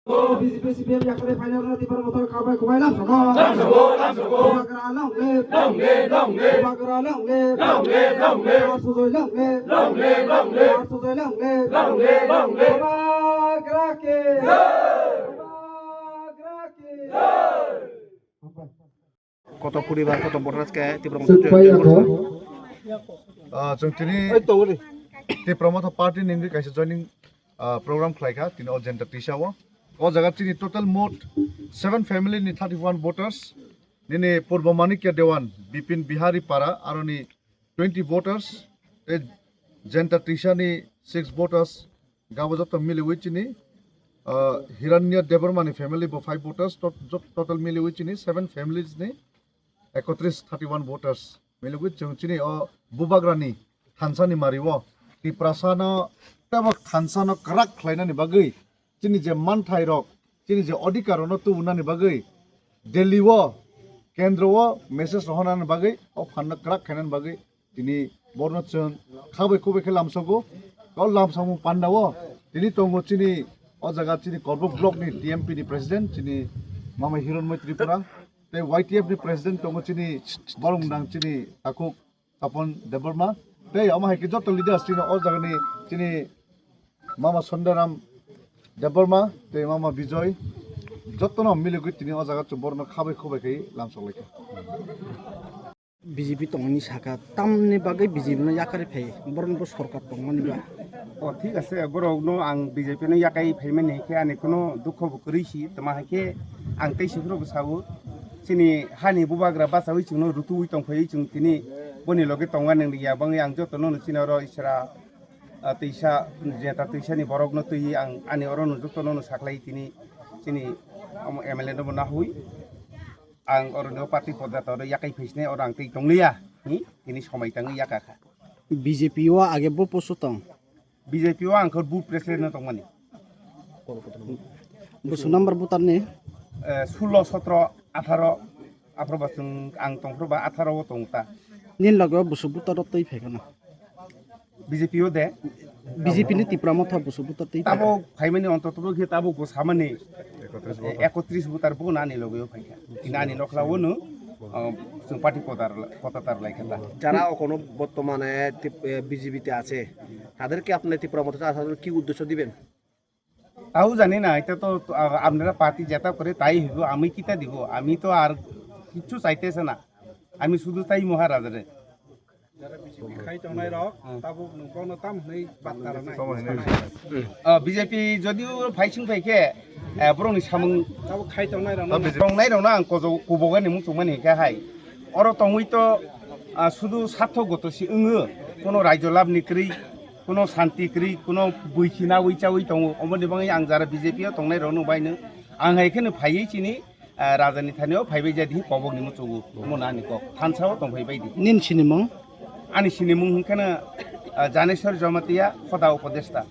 BJP CPM Yakarui final na Tipra Motha kabai kubai lam sogo bagara long le bagara long le Sujoy long le Sujoy long le bagara ke কত পরিবার কত voter আজকে তীব্র जों दिनै Tipra Motha party ningi kaisa joining program khlaika tini o Jentatwisa o jaga tini total mot 7 family ni 31 voters nini purbo manikya dewan bipin bihari para aroni 20 voters e Jentatwisa ni 6 voters gabajoto mili wichini hiranya debormani family bo 5 voters total mili wichini 7 families ni 31 voters mili wich जों chini o bubagrani thansani mariwo Tiprasana tabak thansana krak khlainani bagai chini je manthai rok chini je odikarono tu unani bagai Delhi wo kendro wo message rohanani bagai o phanna krak khainan bagai tini borno chon khabai khobai khelam sogo kol lam samu pandawo tini tongo chini o jaga chini korbo block ni TMP ni president chini mama Hironmoi Tripura te YTF ni president tongo chini borongdang chini takuk tapon deborma Tei ama hai kijot leaders chini o jagani chini mama Sundaram Deborma te mama Bijoy jotno miligui tini o jaga borno khabai khobai kai lamsolaika BJP তংনি শাখা তামনি বাগৈ BJP না ইয়াকারি phi বরন সরকার তংমানি বা ও ঠিক আছে বরনো আং BJP না ইয়াকাই ফাইমেন হেকে আনে কোনো দুঃখ বকরিছি তমা হেকে আং তেইসিগ্র বসাবো চিনি হানি বুবাগ্রা বাসাউই চিনো রুতুই তংফাই চিং তিনি বনি লগে তংয়া নং লিয়া বাংই আং যতনো চিনার ইসরা তৈসা Jentatwisani borogno তুই আং আনি অরনো যতনো সাকলাই তিনি চিনি এমএলএ নব না হুই আং অরনো পার্টি পদাতর ইয়াকাই ফাইসনে অরাং তৈ তংলিয়া নি তিনি সময় তাং ইয়াকাখা বিজেপি ও আগে বো পোসতং বিজেপি ও আংখর বুথ প্রেসিডেন্ট তংমানি বসু নাম্বার বুতার নে 16 17 18 18 বছর আং তংফ্রবা 18 ও তংতা নিন লগে বসু বুতার তৈ ফাইগনা বিজেপি ও দে বিজেপি নি তীব্র মথা বসু বুতার তৈ তাবো ফাইমানি অন্তত গে তাবো গো সামানে 31 বুতার বো নানি লগে ফাইখা নানি নখলাওনো जों পার্টি পতাতার লাইখা যারা এখনো বর্তমানে বিজেপিতে আছে তাদেরকে আপনি তীব্র মথা তাদের কি উদ্দেশ্য দিবেন তাও জানি না এটা তো আপনারা পার্টি যেটা করে তাই হইব আমি কিটা দিব আমি তো আর কিছু চাইতেছে না আমি শুধু তাই মহারাজারে বিজেপি যদিও ফাইসিং ফাইকে বরং সামং খাইতাवनाय रौना आं कबगानि मुसुमान हेका हाय अर तंगै तो শুধু স্বার্থগতসি ओङो কোনো রাজ্য লাভনি ক্রি কোনো শান্তি ক্রি কোনো বইছিনা ওইচাওই দङ अमनि बाङै आं जारा बिजेपि तंनाय रौनो बायनो आं हायखनो फायै चिनि राजानि थानायाव फायबाय जादि कबगनि मुसुगु मनानि क थानसाव दंफाय बायदि निन सिनिमं आनि सिनिमं हनखाना जानेश्वर जमातिया खदा उपदेष्टा